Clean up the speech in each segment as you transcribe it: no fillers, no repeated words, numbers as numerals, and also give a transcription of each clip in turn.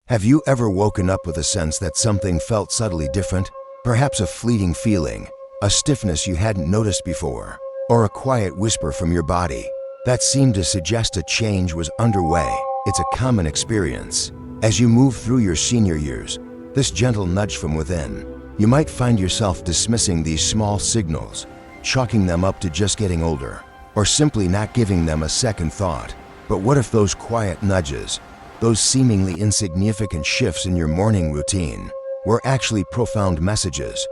Have you ever woken up with a sense that something felt subtly different? Perhaps a fleeting feeling, a stiffness you hadn't noticed before, or a quiet whisper from your body that seemed to suggest a change was underway. It's a common experience. As you move through your senior years, this gentle nudge from within, you might find yourself dismissing these small signals, chalking them up to just getting older, or simply not giving them a second thought. But what if those quiet nudges, those seemingly insignificant shifts in your morning routine, were actually profound messages?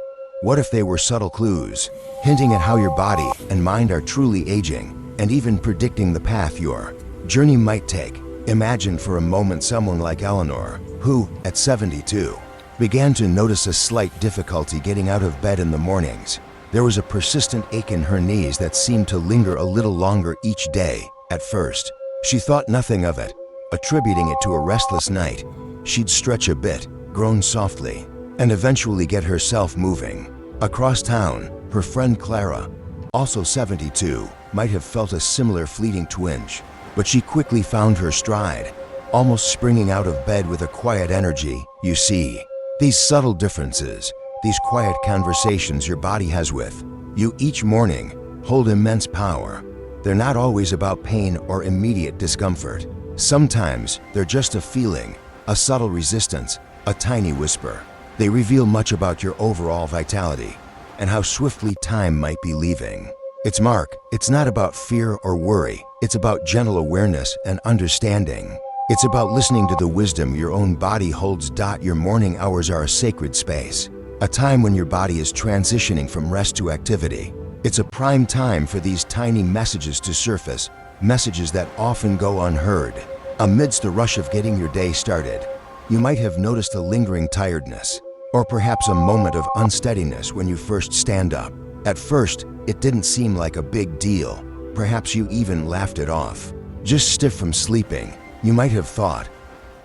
What if they were subtle clues, hinting at how your body and mind are truly aging, and even predicting the path your journey might take? Imagine for a moment someone like Eleanor, who, at 72, began to notice a slight difficulty getting out of bed in the mornings. There was a persistent ache in her knees that seemed to linger a little longer each day. At first, she thought nothing of it, attributing it to a restless night. She'd stretch a bit, groan softly, and eventually get herself moving. Across town, her friend Clara, also 72, might have felt a similar fleeting twinge, but she quickly found her stride, almost springing out of bed with a quiet energy. You see, these subtle differences, these quiet conversations your body has with you each morning, hold immense power. They're not always about pain or immediate discomfort. Sometimes they're just a feeling, a subtle resistance, a tiny whisper. They reveal much about your overall vitality and how swiftly time might be leaving its mark. It's not about fear or worry. It's about gentle awareness and understanding. It's about listening to the wisdom your own body holds. Your morning hours are a sacred space, a time when your body is transitioning from rest to activity. It's a prime time for these tiny messages to surface, messages that often go unheard. Amidst the rush of getting your day started, you might have noticed a lingering tiredness, or perhaps a moment of unsteadiness when you first stand up. At first, it didn't seem like a big deal. Perhaps you even laughed it off. Just stiff from sleeping, you might have thought.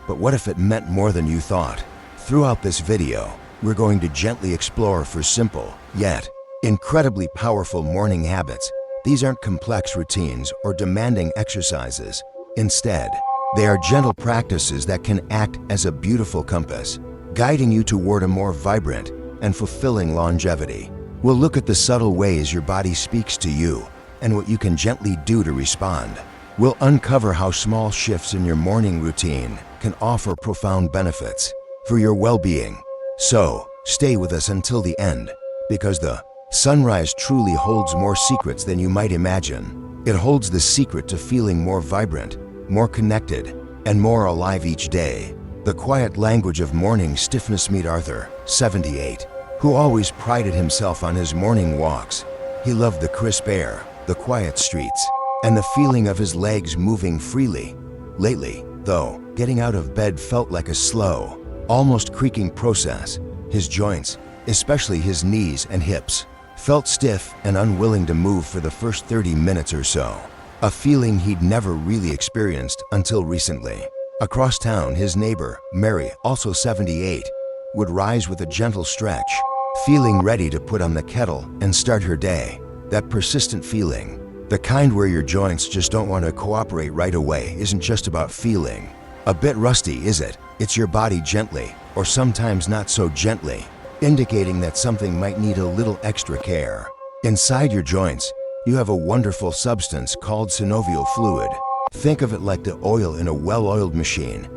But what if it meant more than you thought? Throughout this video, we're going to gently explore for simple, yet incredibly powerful morning habits. These aren't complex routines or demanding exercises. Instead, they are gentle practices that can act as a beautiful compass, guiding you toward a more vibrant and fulfilling longevity. We'll look at the subtle ways your body speaks to you and what you can gently do to respond. We'll uncover how small shifts in your morning routine can offer profound benefits for your well-being. So, stay with us until the end, because the sunrise truly holds more secrets than you might imagine. It holds the secret to feeling more vibrant, more connected, and more alive each day. The quiet language of morning stiffness. Meet Arthur, 78, who always prided himself on his morning walks. He loved the crisp air, the quiet streets, and the feeling of his legs moving freely. Lately, though, getting out of bed felt like a slow, almost creaking process. His joints, especially his knees and hips, felt stiff and unwilling to move for the first 30 minutes or so, a feeling he'd never really experienced until recently. Across town, his neighbor, Mary, also 78, would rise with a gentle stretch, feeling ready to put on the kettle and start her day. That persistent feeling, the kind where your joints just don't want to cooperate right away, isn't just about feeling a bit rusty, is it? It's your body gently, or sometimes not so gently, indicating that something might need a little extra care. Inside your joints, you have a wonderful substance called synovial fluid. Think of it like the oil in a well-oiled machine,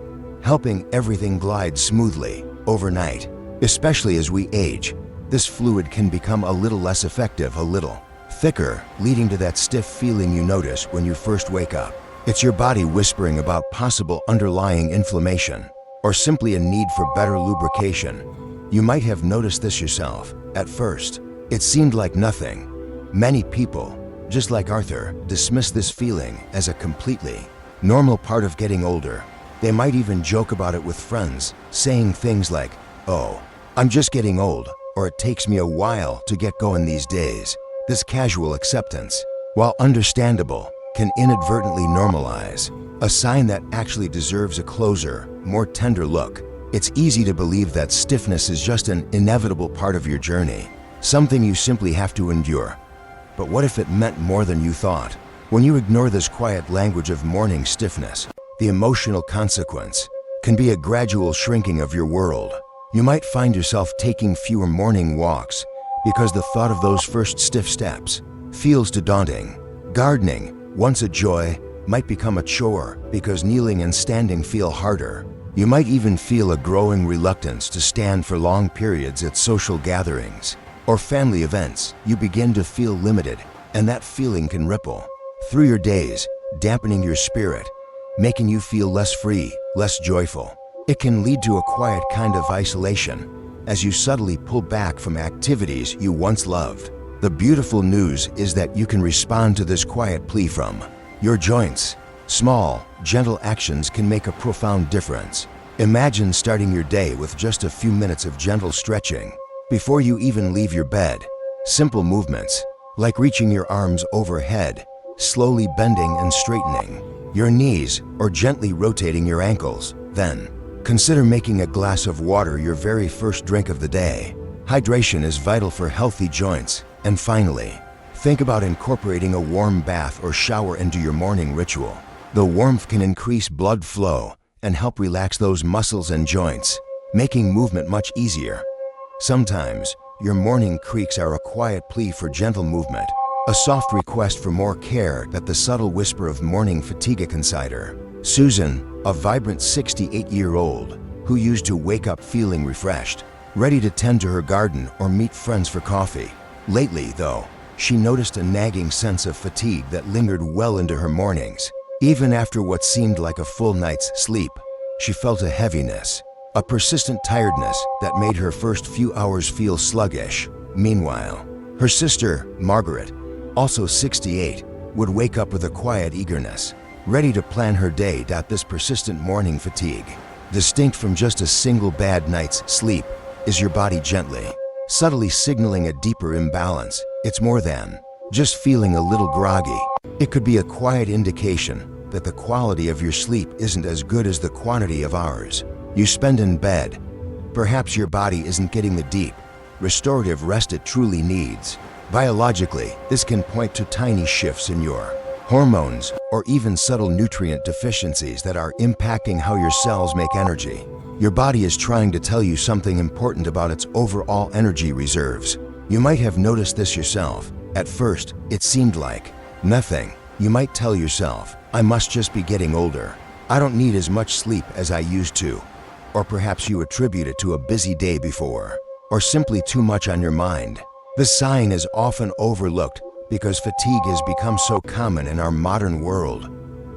helping everything glide smoothly. Overnight, especially as we age, this fluid can become a little less effective, a little thicker, leading to that stiff feeling you notice when you first wake up. It's your body whispering about possible underlying inflammation, or simply a need for better lubrication. You might have noticed this yourself. At first, it seemed like nothing. Many people, just like Arthur, dismiss this feeling as a completely normal part of getting older. They might even joke about it with friends, saying things like, "Oh, I'm just getting old," or "It takes me a while to get going these days." This casual acceptance, while understandable, can inadvertently normalize, a sign that actually deserves a closer, more tender look. It's easy to believe that stiffness is just an inevitable part of your journey, something you simply have to endure. But what if it meant more than you thought? When you ignore this quiet language of morning stiffness, the emotional consequence can be a gradual shrinking of your world. You might find yourself taking fewer morning walks because the thought of those first stiff steps feels too daunting. Gardening, once a joy, might become a chore because kneeling and standing feel harder. You might even feel a growing reluctance to stand for long periods at social gatherings or family events. You begin to feel limited, and that feeling can ripple through your days, dampening your spirit, making you feel less free, less joyful. It can lead to a quiet kind of isolation as you subtly pull back from activities you once loved. The beautiful news is that you can respond to this quiet plea from your joints. Small, gentle actions can make a profound difference. Imagine starting your day with just a few minutes of gentle stretching before you even leave your bed. Simple movements, like reaching your arms overhead, slowly bending and straightening your knees, or gently rotating your ankles. Then, consider making a glass of water your very first drink of the day. Hydration is vital for healthy joints. And finally, think about incorporating a warm bath or shower into your morning ritual. The warmth can increase blood flow and help relax those muscles and joints, making movement much easier. Sometimes, your morning creaks are a quiet plea for gentle movement, a soft request for more care that the subtle whisper of morning fatigue can cider. Susan, a vibrant 68-year-old who used to wake up feeling refreshed, ready to tend to her garden or meet friends for coffee. Lately, though, she noticed a nagging sense of fatigue that lingered well into her mornings. Even after what seemed like a full night's sleep, she felt a heaviness, a persistent tiredness that made her first few hours feel sluggish. Meanwhile, her sister, Margaret, also 68, would wake up with a quiet eagerness, ready to plan her day. This persistent morning fatigue, distinct from just a single bad night's sleep, is your body gently, subtly signaling a deeper imbalance. It's more than just feeling a little groggy. It could be a quiet indication that the quality of your sleep isn't as good as the quantity of hours you spend in bed. Perhaps your body isn't getting the deep, restorative rest it truly needs. Biologically, this can point to tiny shifts in your hormones or even subtle nutrient deficiencies that are impacting how your cells make energy. Your body is trying to tell you something important about its overall energy reserves. You might have noticed this yourself. At first, it seemed like nothing. You might tell yourself, I must just be getting older. I don't need as much sleep as I used to. Or perhaps you attribute it to a busy day before, or simply too much on your mind. This sign is often overlooked because fatigue has become so common in our modern world.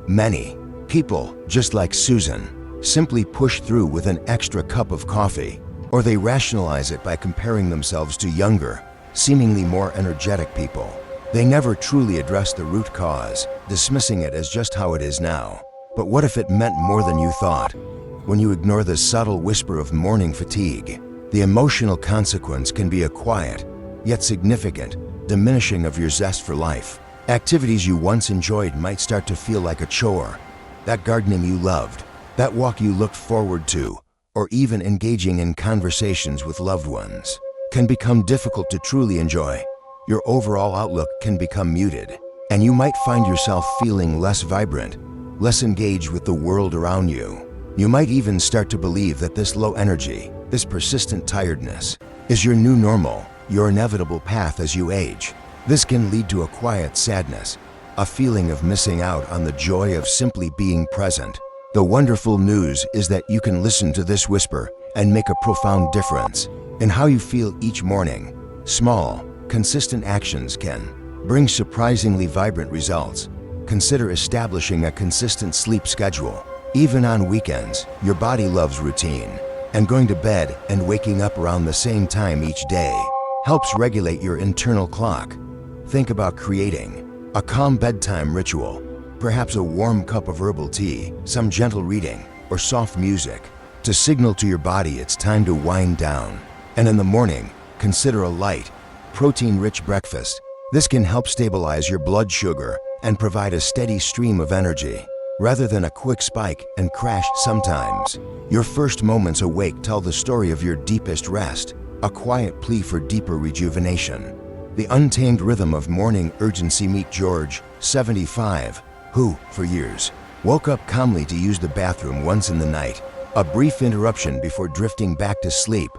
Many people, just like Susan, simply push through with an extra cup of coffee, or they rationalize it by comparing themselves to younger, seemingly more energetic people. They never truly address the root cause, dismissing it as just how it is now. But what if it meant more than you thought? When you ignore the subtle whisper of morning fatigue, the emotional consequence can be a quiet, yet significant, diminishing of your zest for life. Activities you once enjoyed might start to feel like a chore. That gardening you loved, that walk you looked forward to, or even engaging in conversations with loved ones, can become difficult to truly enjoy. Your overall outlook can become muted, and you might find yourself feeling less vibrant, less engaged with the world around you. You might even start to believe that this low energy, this persistent tiredness, is your new normal, your inevitable path as you age. This can lead to a quiet sadness, a feeling of missing out on the joy of simply being present. The wonderful news is that you can listen to this whisper and make a profound difference in how you feel each morning. Small, consistent actions can bring surprisingly vibrant results. Consider establishing a consistent sleep schedule. Even on weekends, your body loves routine, and going to bed and waking up around the same time each day helps regulate your internal clock. Think about creating a calm bedtime ritual, perhaps a warm cup of herbal tea, some gentle reading, or soft music, to signal to your body it's time to wind down. And in the morning, consider a light, protein-rich breakfast. This can help stabilize your blood sugar and provide a steady stream of energy, rather than a quick spike and crash. Sometimes, your first moments awake tell the story of your deepest rest, a quiet plea for deeper rejuvenation. The untamed rhythm of morning urgency. Meet George, 75, who, for years, woke up calmly to use the bathroom once in the night, a brief interruption before drifting back to sleep.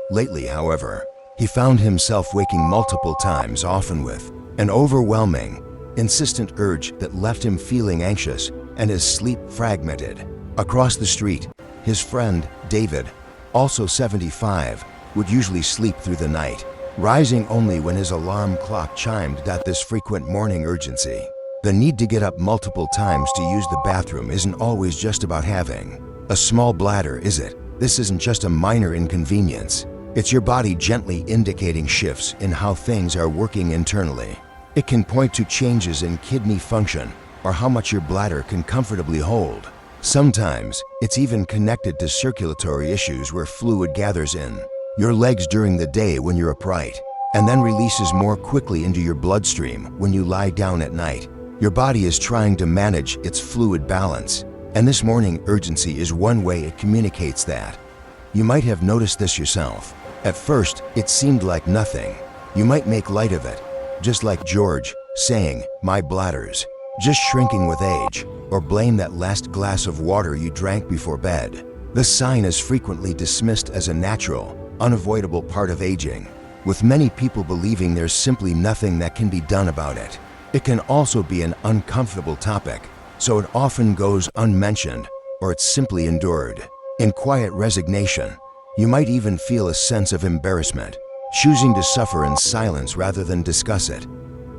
Lately, however, he found himself waking multiple times, often with an overwhelming, insistent urge that left him feeling anxious and his sleep fragmented. Across the street, his friend, David, also 75, would usually sleep through the night, rising only when his alarm clock chimed. This frequent morning urgency, the need to get up multiple times to use the bathroom, isn't always just about having a small bladder, is it? This isn't just a minor inconvenience. It's your body gently indicating shifts in how things are working internally. It can point to changes in kidney function or how much your bladder can comfortably hold. Sometimes, it's even connected to circulatory issues where fluid gathers in your legs during the day when you're upright, and then releases more quickly into your bloodstream when you lie down at night. Your body is trying to manage its fluid balance, and this morning urgency is one way it communicates that. You might have noticed this yourself. At first, it seemed like nothing. You might make light of it, just like George saying, "My bladder's just shrinking with age," or blame that last glass of water you drank before bed. This sign is frequently dismissed as a natural, unavoidable part of aging, with many people believing there's simply nothing that can be done about it. It can also be an uncomfortable topic, so it often goes unmentioned, or it's simply endured in quiet resignation. You might even feel a sense of embarrassment, choosing to suffer in silence rather than discuss it.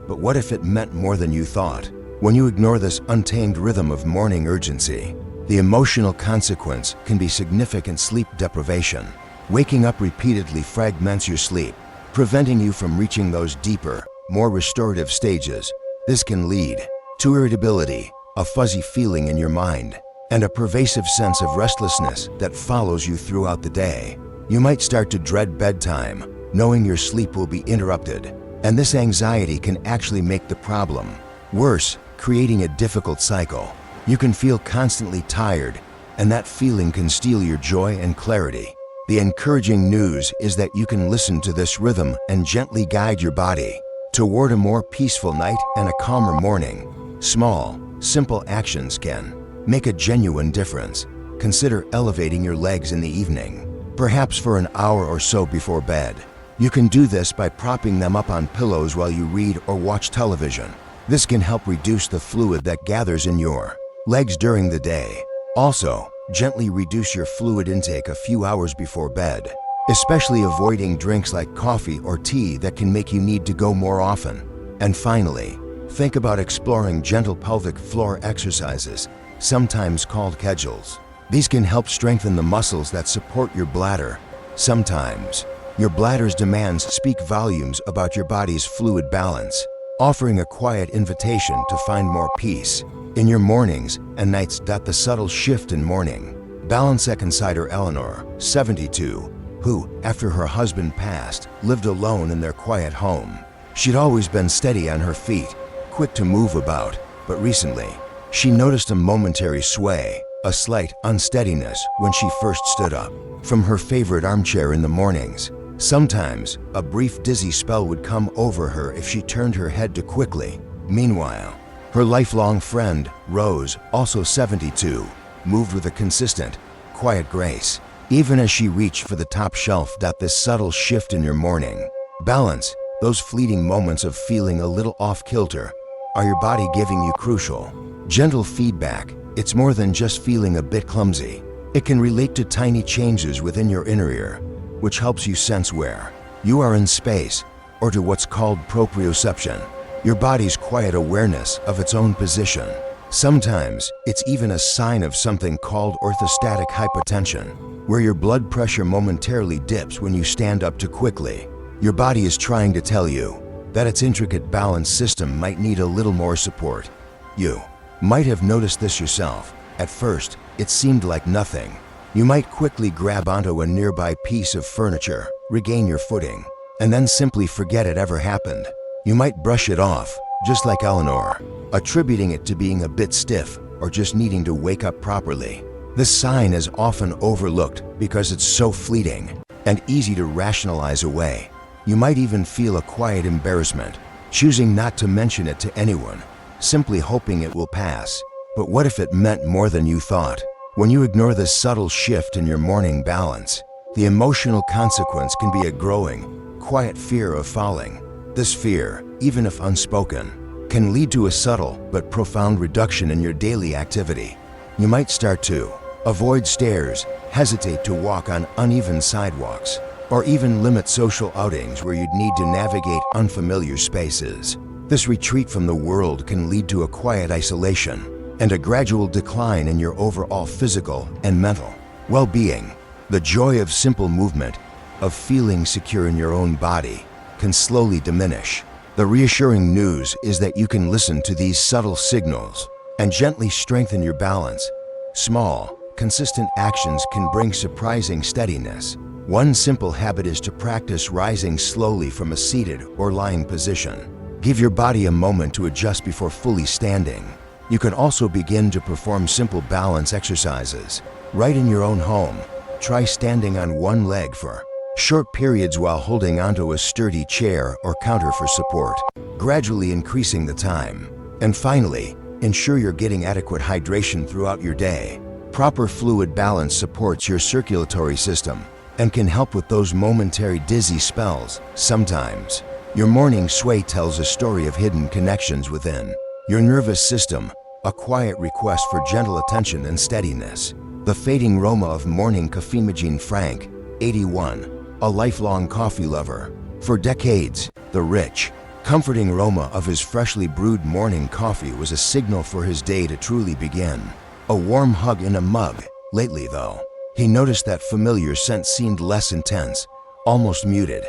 But what if it meant more than you thought? When you ignore this untamed rhythm of morning urgency, the emotional consequence can be significant sleep deprivation. Waking up repeatedly fragments your sleep, preventing you from reaching those deeper, more restorative stages. This can lead to irritability, a fuzzy feeling in your mind, and a pervasive sense of restlessness that follows you throughout the day. You might start to dread bedtime, knowing your sleep will be interrupted, and this anxiety can actually make the problem worse, creating a difficult cycle. You can feel constantly tired, and that feeling can steal your joy and clarity. The encouraging news is that you can listen to this rhythm and gently guide your body toward a more peaceful night and a calmer morning. Small, simple actions can make a genuine difference. Consider elevating your legs in the evening, perhaps for an hour or so before bed. You can do this by propping them up on pillows while you read or watch television. This can help reduce the fluid that gathers in your legs during the day. Also, gently reduce your fluid intake a few hours before bed, especially avoiding drinks like coffee or tea that can make you need to go more often. And finally, think about exploring gentle pelvic floor exercises, sometimes called Kegels. These can help strengthen the muscles that support your bladder. Sometimes, your bladder's demands speak volumes about your body's fluid balance, offering a quiet invitation to find more peace in your mornings and nights. The subtle shift in morning balance. Insider Eleanor, 72, who, after her husband passed, lived alone in their quiet home. She'd always been steady on her feet, quick to move about, but recently, she noticed a momentary sway, a slight unsteadiness when she first stood up from her favorite armchair in the mornings. Sometimes, a brief dizzy spell would come over her if she turned her head too quickly. Meanwhile, her lifelong friend, Rose, also 72, moved with a consistent, quiet grace, even as she reached for the top shelf. This subtle shift in your morning balance, those fleeting moments of feeling a little off-kilter, are your body giving you crucial, gentle feedback. It's more than just feeling a bit clumsy. It can relate to tiny changes within your inner ear, which helps you sense where you are in space, or to what's called proprioception, your body's quiet awareness of its own position. Sometimes, it's even a sign of something called orthostatic hypotension, where your blood pressure momentarily dips when you stand up too quickly. Your body is trying to tell you that its intricate balance system might need a little more support. You might have noticed this yourself. At first, it seemed like nothing. You might quickly grab onto a nearby piece of furniture, regain your footing, and then simply forget it ever happened. You might brush it off, just like Eleanor, attributing it to being a bit stiff or just needing to wake up properly. This sign is often overlooked because it's so fleeting and easy to rationalize away. You might even feel a quiet embarrassment, choosing not to mention it to anyone, simply hoping it will pass. But what if it meant more than you thought? When you ignore this subtle shift in your morning balance, the emotional consequence can be a growing, quiet fear of falling. This fear, even if unspoken, can lead to a subtle but profound reduction in your daily activity. You might start to avoid stairs, hesitate to walk on uneven sidewalks, or even limit social outings where you'd need to navigate unfamiliar spaces. This retreat from the world can lead to a quiet isolation and a gradual decline in your overall physical and mental well-being. The joy of simple movement, of feeling secure in your own body, can slowly diminish. The reassuring news is that you can listen to these subtle signals and gently strengthen your balance. Small, consistent actions can bring surprising steadiness. One simple habit is to practice rising slowly from a seated or lying position. Give your body a moment to adjust before fully standing. You can also begin to perform simple balance exercises right in your own home. Try standing on one leg for short periods while holding onto a sturdy chair or counter for support, gradually increasing the time. And finally, ensure you're getting adequate hydration throughout your day. Proper fluid balance supports your circulatory system and can help with those momentary dizzy spells. Sometimes, your morning sway tells a story of hidden connections within your nervous system, a quiet request for gentle attention and steadiness. The fading aroma of morning Caffeine. Frank, 81, a lifelong coffee lover. For decades, the rich, comforting aroma of his freshly brewed morning coffee was a signal for his day to truly begin. A warm hug in a mug. Lately, though, he noticed that familiar scent seemed less intense, almost muted.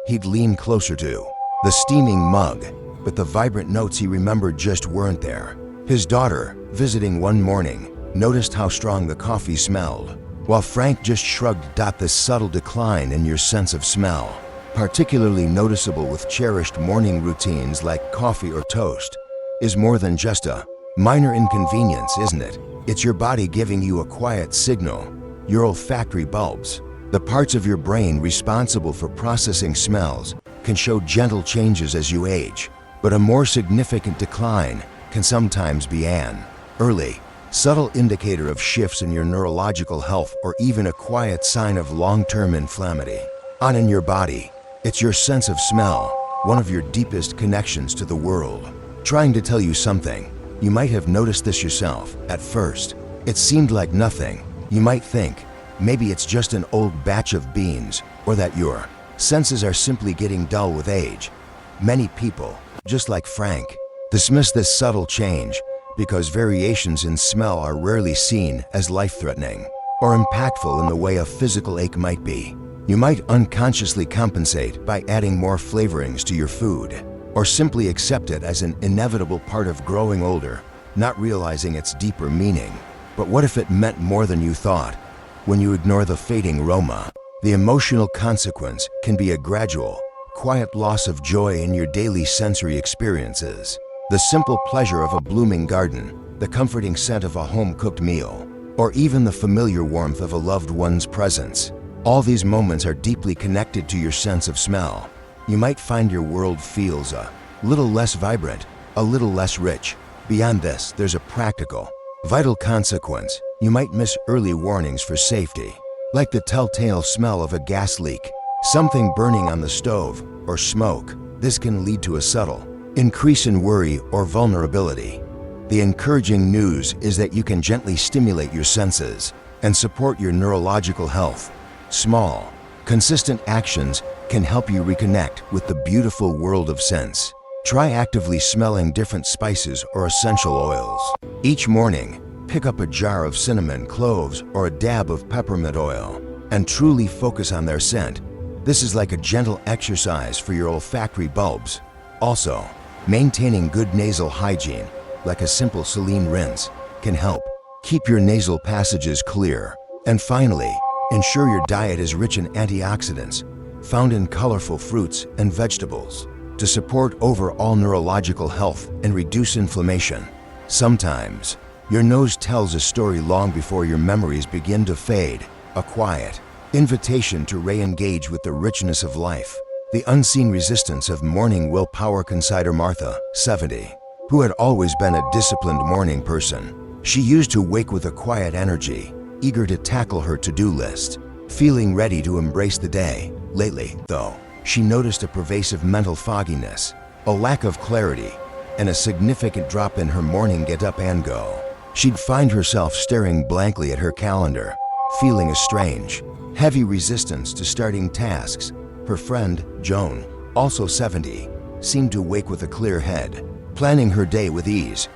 He'd lean closer to the steaming mug, but the vibrant notes he remembered just weren't there. His daughter, visiting one morning, noticed how strong the coffee smelled, while Frank just shrugged. This subtle decline in your sense of smell, particularly noticeable with cherished morning routines like coffee or toast, is more than just a minor inconvenience, isn't it? It's your body giving you a quiet signal. Your olfactory bulbs, the parts of your brain responsible for processing smells, can show gentle changes as you age, but a more significant decline can sometimes be an early, subtle indicator of shifts in your neurological health or even a quiet sign of long-term inflammation in your body. It's your sense of smell, one of your deepest connections to the world, trying to tell you something. You might have noticed this yourself. At first, it seemed like nothing. You might think, maybe it's just an old batch of beans, or that your senses are simply getting dull with age. Many people, just like Frank, dismiss this subtle change because variations in smell are rarely seen as life-threatening or impactful in the way a physical ache might be. You might unconsciously compensate by adding more flavorings to your food, or simply accept it as an inevitable part of growing older, not realizing its deeper meaning. But what if it meant more than you thought? When you ignore the fading aroma, the emotional consequence can be a gradual, quiet loss of joy in your daily sensory experiences. The simple pleasure of a blooming garden, the comforting scent of a home-cooked meal, or even the familiar warmth of a loved one's presence. All these moments are deeply connected to your sense of smell. You might find your world feels a little less vibrant, a little less rich. Beyond this, there's a practical, vital consequence. You might miss early warnings for safety, like the telltale smell of a gas leak, something burning on the stove, or smoke. This can lead to a subtle increase in worry or vulnerability. The encouraging news is that you can gently stimulate your senses and support your neurological health. Small, consistent actions can help you reconnect with the beautiful world of scents. Try actively smelling different spices or essential oils. Each morning, pick up a jar of cinnamon, cloves, or a dab of peppermint oil and truly focus on their scent. This is like a gentle exercise for your olfactory bulbs. Also, maintaining good nasal hygiene, like a simple saline rinse, can help keep your nasal passages clear. And finally, ensure your diet is rich in antioxidants, found in colorful fruits and vegetables, to support overall neurological health and reduce inflammation. Sometimes, your nose tells a story long before your memories begin to fade, a quiet invitation to re-engage with the richness of life. The unseen resistance of morning willpower. Consider Martha, 70, who had always been a disciplined morning person. She used to wake with a quiet energy, eager to tackle her to-do list, feeling ready to embrace the day. Lately, though, she noticed a pervasive mental fogginess, a lack of clarity, and a significant drop in her morning get-up and go. She'd find herself staring blankly at her calendar, feeling a strange, heavy resistance to starting tasks. Her friend, Joan, also 70, seemed to wake with a clear head, planning her day with ease.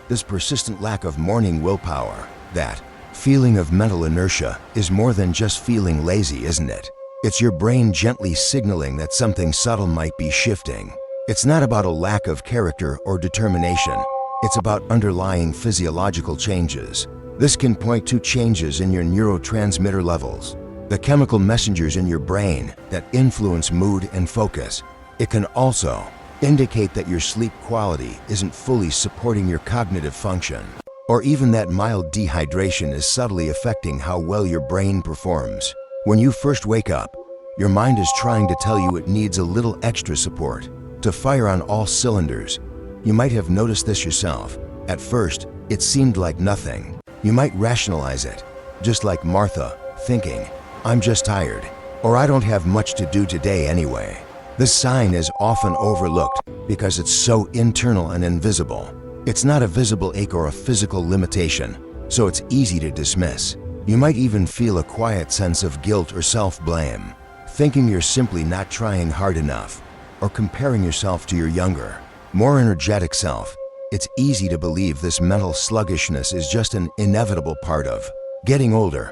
This persistent lack of morning willpower, that feeling of mental inertia, is more than just feeling lazy, isn't it? It's your brain gently signaling that something subtle might be shifting. It's not about a lack of character or determination. It's about underlying physiological changes. This can point to changes in your neurotransmitter levels, the chemical messengers in your brain that influence mood and focus. It can also indicate that your sleep quality isn't fully supporting your cognitive function, or even that mild dehydration is subtly affecting how well your brain performs. When you first wake up, your mind is trying to tell you it needs a little extra support to fire on all cylinders. You might have noticed this yourself. At first, it seemed like nothing. You might rationalize it, just like Martha, thinking, "I'm just tired," or "I don't have much to do today anyway." This sign is often overlooked because it's so internal and invisible. It's not a visible ache or a physical limitation, so it's easy to dismiss. You might even feel a quiet sense of guilt or self-blame, thinking you're simply not trying hard enough, or comparing yourself to your younger, more energetic self. It's easy to believe this mental sluggishness is just an inevitable part of getting older.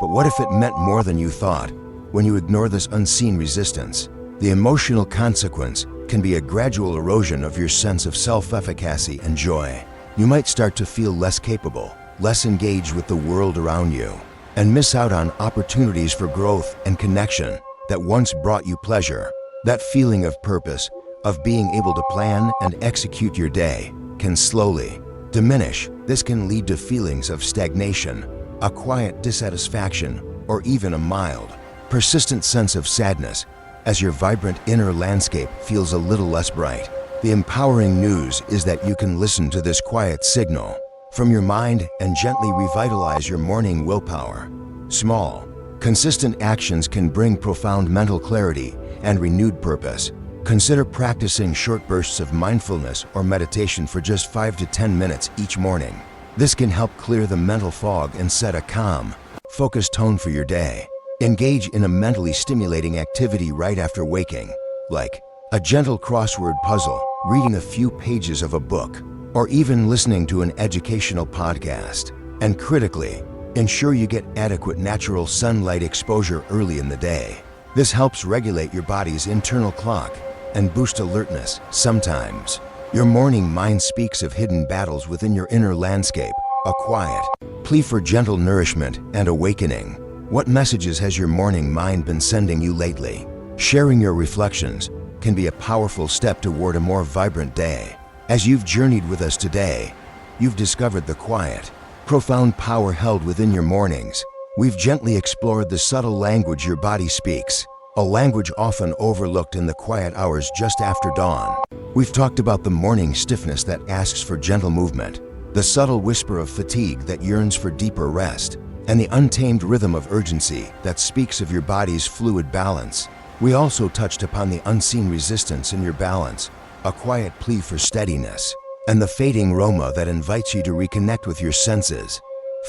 But what if it meant more than you thought? When you ignore this unseen resistance, the emotional consequence can be a gradual erosion of your sense of self-efficacy and joy. You might start to feel less capable, less engaged with the world around you, and miss out on opportunities for growth and connection that once brought you pleasure. That feeling of purpose, of being able to plan and execute your day, can slowly diminish. This can lead to feelings of stagnation, a quiet dissatisfaction, or even a mild, persistent sense of sadness as your vibrant inner landscape feels a little less bright. The empowering news is that you can listen to this quiet signal from your mind and gently revitalize your morning willpower. Small, consistent actions can bring profound mental clarity and renewed purpose. Consider practicing short bursts of mindfulness or meditation for just 5 to 10 minutes each morning. This can help clear the mental fog and set a calm, focused tone for your day. Engage in a mentally stimulating activity right after waking, like a gentle crossword puzzle, reading a few pages of a book, or even listening to an educational podcast. And critically, ensure you get adequate natural sunlight exposure early in the day. This helps regulate your body's internal clock and boost alertness. Sometimes, your morning mind speaks of hidden battles within your inner landscape, a quiet plea for gentle nourishment and awakening. What messages has your morning mind been sending you lately? Sharing your reflections can be a powerful step toward a more vibrant day. As you've journeyed with us today, you've discovered the quiet, profound power held within your mornings. We've gently explored the subtle language your body speaks, a language often overlooked in the quiet hours just after dawn. We've talked about the morning stiffness that asks for gentle movement, the subtle whisper of fatigue that yearns for deeper rest, and the untamed rhythm of urgency that speaks of your body's fluid balance. We also touched upon the unseen resistance in your balance, a quiet plea for steadiness, and the fading aroma that invites you to reconnect with your senses.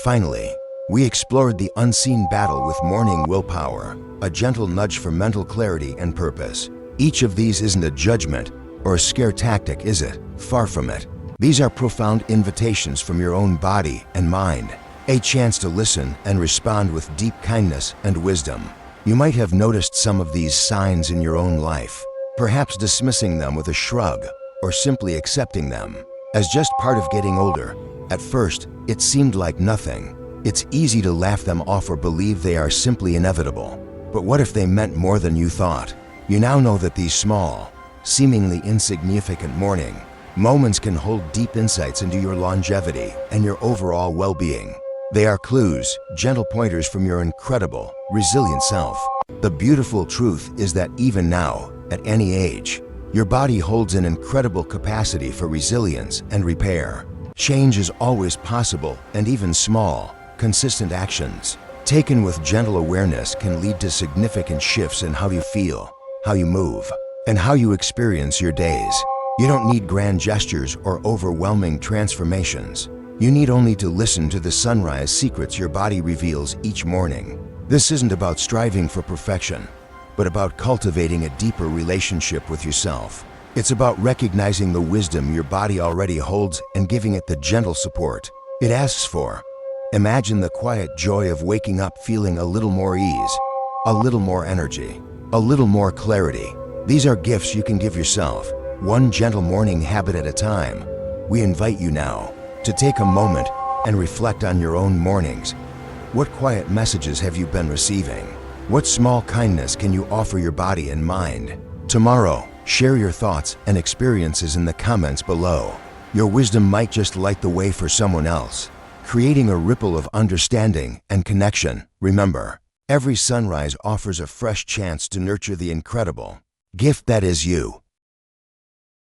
Finally, we explored the unseen battle with morning willpower, a gentle nudge for mental clarity and purpose. Each of these isn't a judgment or a scare tactic, is it? Far from it. These are profound invitations from your own body and mind, a chance to listen and respond with deep kindness and wisdom. You might have noticed some of these signs in your own life, perhaps dismissing them with a shrug or simply accepting them as just part of getting older. At first, it seemed like nothing. It's easy to laugh them off or believe they are simply inevitable. But what if they meant more than you thought? You now know that these small, seemingly insignificant morning moments can hold deep insights into your longevity and your overall well-being. They are clues, gentle pointers from your incredible, resilient self. The beautiful truth is that even now, at any age, your body holds an incredible capacity for resilience and repair. Change is always possible, and even small, consistent actions, taken with gentle awareness, can lead to significant shifts in how you feel, how you move, and how you experience your days. You don't need grand gestures or overwhelming transformations. You need only to listen to the sunrise secrets your body reveals each morning. This isn't about striving for perfection, but about cultivating a deeper relationship with yourself. It's about recognizing the wisdom your body already holds and giving it the gentle support it asks for. Imagine the quiet joy of waking up feeling a little more ease, a little more energy, a little more clarity. These are gifts you can give yourself, one gentle morning habit at a time. We invite you now to take a moment and reflect on your own mornings. What quiet messages have you been receiving? What small kindness can you offer your body and mind? Tomorrow, share your thoughts and experiences in the comments below. Your wisdom might just light the way for someone else, creating a ripple of understanding and connection. Remember, every sunrise offers a fresh chance to nurture the incredible gift that is you.